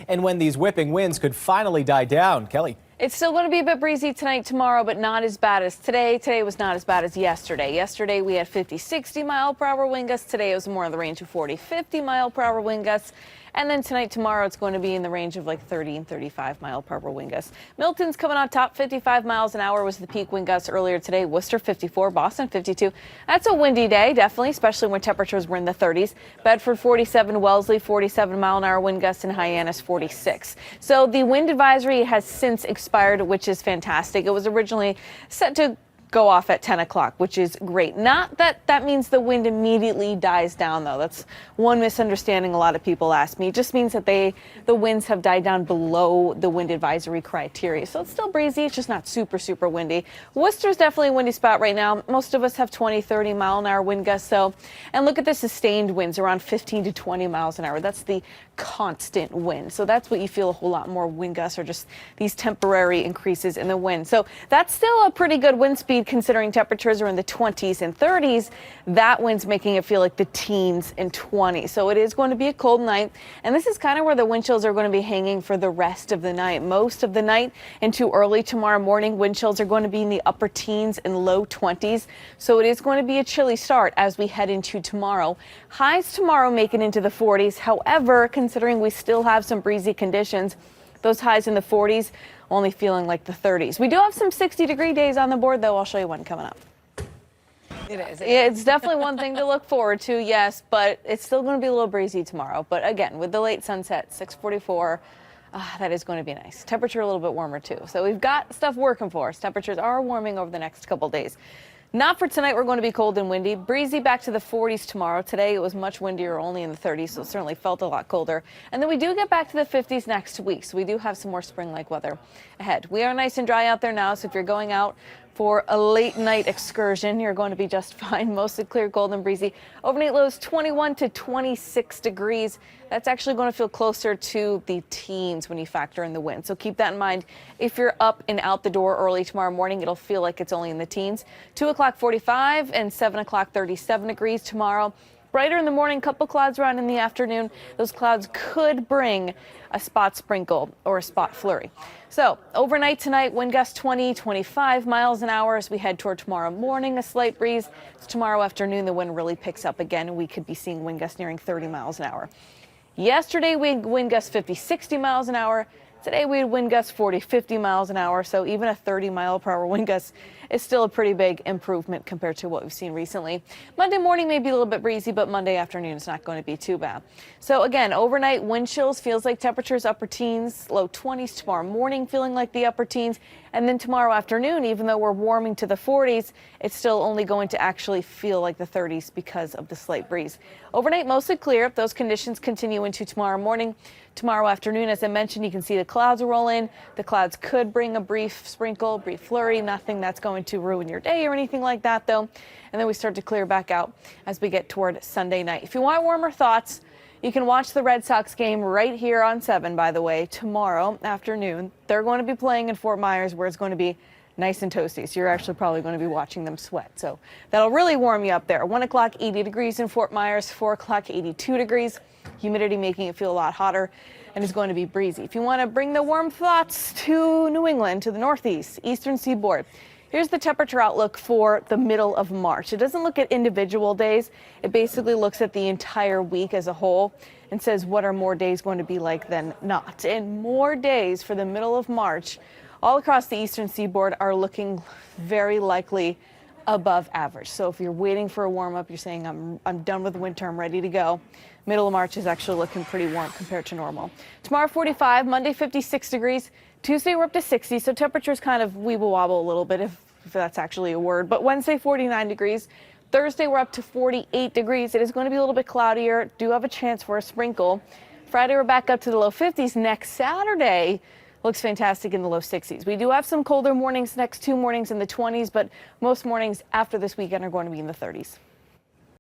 and when these whipping winds could finally die down. Kelly. It's still going to be a bit breezy tonight, tomorrow, but not as bad as today. Today was not as bad as yesterday. Yesterday we had 50, 60 mile per hour wind gusts. Today it was more in the range of 40, 50 mile per hour wind gusts. And then tonight, tomorrow, it's going to be in the range of like 30 and 35 mile per hour wind gusts. Milton's coming on top. 55 miles an hour was the peak wind gusts earlier today. Worcester 54, Boston 52. That's a windy day, definitely, especially when temperatures were in the 30s. Bedford 47, Wellesley 47 mile an hour wind gusts, and Hyannis 46. So the wind advisory has since expired, which is fantastic. It was originally set to go off at 10 o'clock, which is great. Not that that means the wind immediately dies down, though. That's one misunderstanding a lot of people ask me. It just means that the winds have died down below the wind advisory criteria. So it's still breezy. It's just not super, super windy. Worcester's definitely a windy spot right now. Most of us have 20, 30 mile an hour wind gusts. So, and look at the sustained winds around 15 to 20 miles an hour. That's the constant wind. So that's what you feel a whole lot more wind gusts, or just these temporary increases in the wind. So that's still a pretty good wind speed considering temperatures are in the 20s and 30s. That wind's making it feel like the teens and 20s. So it is going to be a cold night. And this is kind of where the wind chills are going to be hanging for the rest of the night. Most of the night into early tomorrow morning, wind chills are going to be in the upper teens and low 20s. So it is going to be a chilly start as we head into tomorrow. Highs tomorrow make it into the 40s. However, considering we still have some breezy conditions, those highs in the 40s only feeling like the 30s. We do have some 60-degree days on the board, though. I'll show you one coming up. It is. It's definitely one thing to look forward to, yes, but it's still going to be a little breezy tomorrow. But again, with the late sunset, 6:44, that is going to be nice. Temperature a little bit warmer, too. So we've got stuff working for us. Temperatures are warming over the next couple days. Not for tonight. We're going to be cold and windy. Breezy back to the 40s tomorrow. Today it was much windier, only in the 30s, so it certainly felt a lot colder. And then we do get back to the 50s next week, so we do have some more spring-like weather ahead. We are nice and dry out there now, so if you're going out for a late night excursion, you're going to be just fine. Mostly clear, cold and breezy. Overnight lows 21 to 26 degrees. That's actually going to feel closer to the teens when you factor in the wind. So keep that in mind. If you're up and out the door early tomorrow morning, it'll feel like it's only in the teens. 2 o'clock 45 and 7 o'clock 37 degrees tomorrow. Brighter in the morning, couple clouds around in the afternoon. Those clouds could bring a spot sprinkle or a spot flurry. So overnight tonight, wind gusts 20, 25 miles an hour as we head toward tomorrow morning, a slight breeze. So tomorrow afternoon, the wind really picks up again, and we could be seeing wind gusts nearing 30 miles an hour. Yesterday, we had wind gusts 50, 60 miles an hour. Today, we had wind gusts 40, 50 miles an hour, so even a 30 mile per hour wind gust is still a pretty big improvement compared to what we've seen recently. Monday morning may be a little bit breezy, but Monday afternoon is not going to be too bad. So again, overnight wind chills feels like temperatures upper teens, low 20s. Tomorrow morning feeling like the upper teens. And then tomorrow afternoon, even though we're warming to the 40s, it's still only going to actually feel like the 30s because of the slight breeze. Overnight, mostly clear. Those conditions continue into tomorrow morning. Tomorrow afternoon, as I mentioned, you can see the clouds roll in. The clouds could bring a brief sprinkle, brief flurry, nothing that's going to ruin your day or anything like that, though. And then we start to clear back out as we get toward Sunday night. If you want warmer thoughts, you can watch the Red Sox game right here on 7, by the way, tomorrow afternoon. They're going to be playing in Fort Myers, where it's going to be nice and toasty. So you're actually probably going to be watching them sweat. So that'll really warm you up there. 1 o'clock, 80 degrees in Fort Myers, 4 o'clock, 82 degrees. Humidity making it feel a lot hotter, and it's going to be breezy. If you want to bring the warm thoughts to New England, to the Northeast, Eastern Seaboard, here's the temperature outlook for the middle of March. It doesn't look at individual days. It basically looks at the entire week as a whole and says what are more days going to be like than not. And more days for the middle of March all across the Eastern Seaboard are looking very likely above average. So if you're waiting for a warm up, you're saying I'm done with winter, I'm ready to go. Middle of March is actually looking pretty warm compared to normal. Tomorrow 45, Monday 56 degrees. Tuesday we're up to 60, so temperatures kind of weeble wobble a little bit, if that's actually a word. But Wednesday 49 degrees. Thursday we're up to 48 degrees. It is going to be a little bit cloudier. Do have a chance for a sprinkle. Friday we're back up to the low 50s. Next Saturday looks fantastic in the low 60s. We do have some colder mornings, next 2 mornings in the 20s, but most mornings after this weekend are going to be in the 30s.